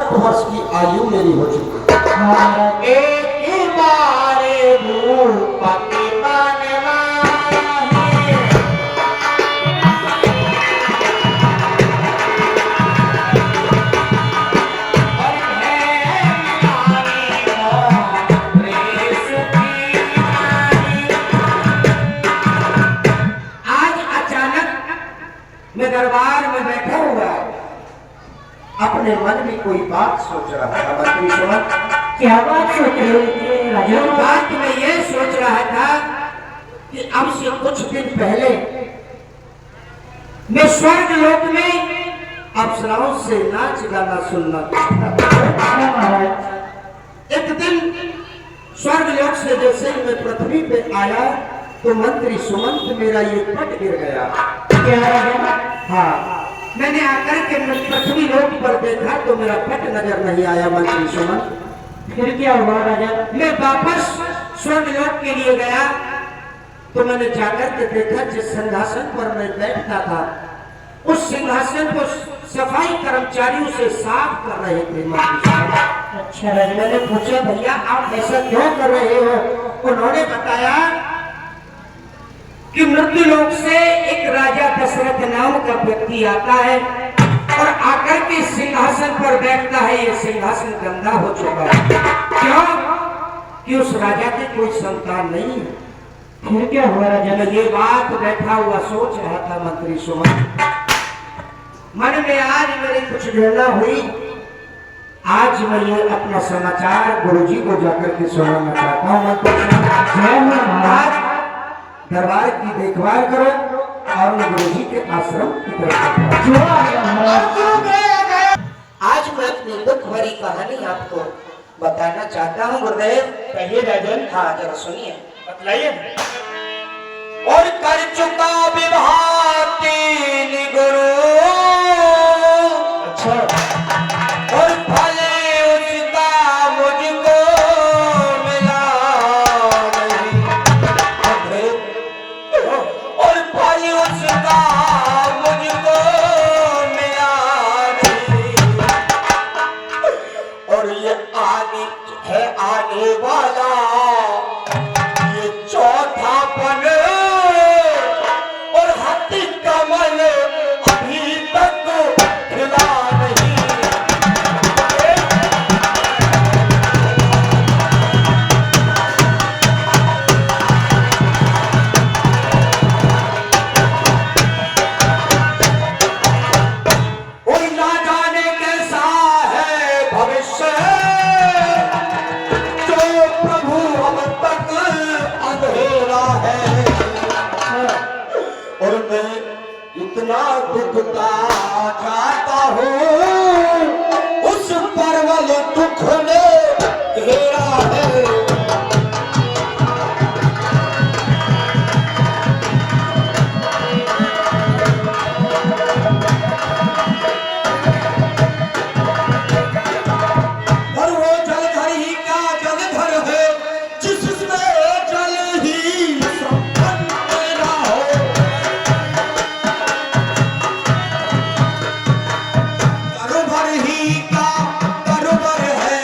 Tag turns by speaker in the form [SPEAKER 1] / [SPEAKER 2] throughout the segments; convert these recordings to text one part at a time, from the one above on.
[SPEAKER 1] 60 वर्ष की आयु मेरी हो चुकी है।
[SPEAKER 2] एक बारे भूपति
[SPEAKER 1] मैं दरबार में बैठा हुआ अपने मन में कोई बात सोच रहा था। मंत्री सुमन,
[SPEAKER 2] क्या बात सोच रहे थे राजा?
[SPEAKER 1] बात मैं ये सोच रहा था कि अब से कुछ दिन पहले मैं स्वर्ग लोक में अप्सराओं से नाच गाना सुनना चाहता। एक दिन स्वर्ग लोक से जैसे ही मैं पृथ्वी पे आया तो मंत्री सुमंत मेरा ये पट गिर गया।
[SPEAKER 2] क्या राजा?
[SPEAKER 1] हाँ, मैंने आकर के पृथ्वी लोक पर देखा तो मेरा पट नजर नहीं आया मंत्री सुमंत।
[SPEAKER 2] फिर क्या हुआ राजा?
[SPEAKER 1] मैं वापस स्वर्ग लोक के लिए गया तो मैंने जाकर के देखा जिस सिंहासन पर मैं बैठता था उस सिंहासन को सफाई कर्मचारियों से साफ कर रहे थे मंत्री सुमंत।
[SPEAKER 2] अच्छा राजा।
[SPEAKER 1] मैंने पूछा भैया आप ऐसा क्यों कर रहे हो? उन्होंने बताया कि मृत्यु लोक से एक राजा दशरथ नाम का व्यक्ति आता है और आकर के सिंहासन पर बैठता है। ये सिंहासन गंदा हो चुका है। क्यों? कि उस राजा की कोई संतान नहीं है।
[SPEAKER 2] फिर क्या हुआ राजा?
[SPEAKER 1] मैं ये बात बैठा हुआ सोच रहा था मंत्री सुमन। मन में आज मेरी कुछ प्रेरणा हुई। आज मैं ये अपना समाचार गुरुजी को जाकर के सुनाना चाहता हूँ। आज दरबार की देखभाल करो और गुरुजी के आश्रम की तरफ। आज मैं अपनी दुख भरी कहानी आपको बताना चाहता हूँ गुरुदेव।
[SPEAKER 2] कहिए राजन।
[SPEAKER 1] हाँ जरा सुनिए,
[SPEAKER 2] बतलाइए।
[SPEAKER 1] और कर चुका विवाह 3 गुरु।
[SPEAKER 2] अच्छा।
[SPEAKER 1] और भले उसका मुझको मिला नहीं। और भले उसका मुझको मिला नहीं। और ये आगे है आने वाला ये चौथा पन। और हाथी कमल अभी तक खिला नहीं। और ना जाने कैसा है भविष्य जो प्रभु अब तक अंधेरा है। और मैं इतना दुखता जाता हूँ उस परवल दुख ने घेरा है। और वो जलधर ही का जलधर है जिसमें जल ही संपन्न तेरा हो। करुबर ही का करुबर है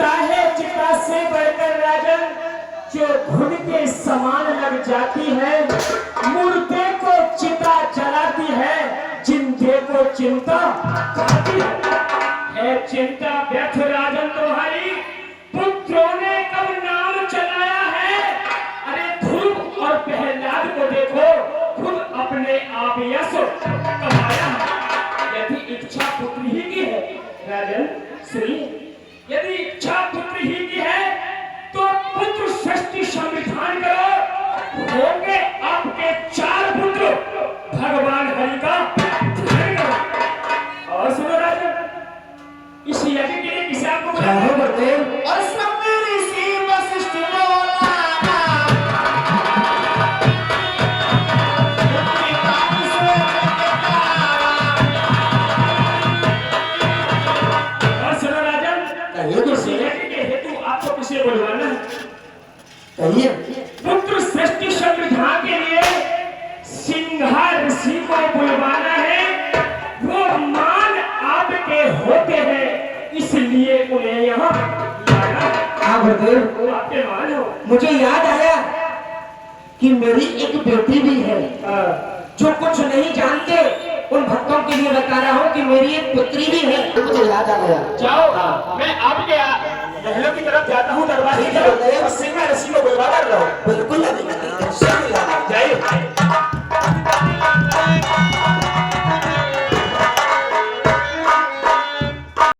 [SPEAKER 2] चिता है चिता से बढ़कर राजन, जो घुन के समान लग जाती है, मुर्दे को चिता जलाती है, जिंदे को चिंता खाती है। चिंता व्यर्थ राजन तुम्हारी, पुत्रों ने कब नाम चलाया है। अरे ध्रुव और प्रहलाद को देखो, खुद अपने आप यश कमाया है। यदि इच्छा पुत्र ही की है राजन, सुनिए, यदि इच्छा पुत्र ही की है तो पुत्र सृष्टि संविधान करो, होंगे आपके 4 पुत्र, भगवान हरि का ध्यान करो। और सुनो राजन, इस यज्ञ के लिए किसे आपको
[SPEAKER 1] क्या है गुरुदेव?
[SPEAKER 2] और सब ऋषि वशिष्ठ बोला किसे बुलवाना
[SPEAKER 1] कहिए।
[SPEAKER 2] पुत्र सृष्टि संविधान के लिए सिंहा ऋषि को बुलवाना है। वो मान आपके होते हैं, इसलिए उन्हें यहाँ लाना।
[SPEAKER 1] हाँ गुरुदेव,
[SPEAKER 2] आपके मान हो।
[SPEAKER 1] मुझे याद आया कि मेरी एक बेटी भी है। जो कुछ नहीं जानते उन भक्तों के लिए बता रहा हूँ कि मेरी एक पुत्री भी है। मुझे याद आ गया।
[SPEAKER 2] जाओ, मैं आपके महलों की तरफ जाता हूँ, दरबार की तरफ, और सिंहा ऋषि को बुलवा कर रहा हूँ।
[SPEAKER 1] बिल्कुल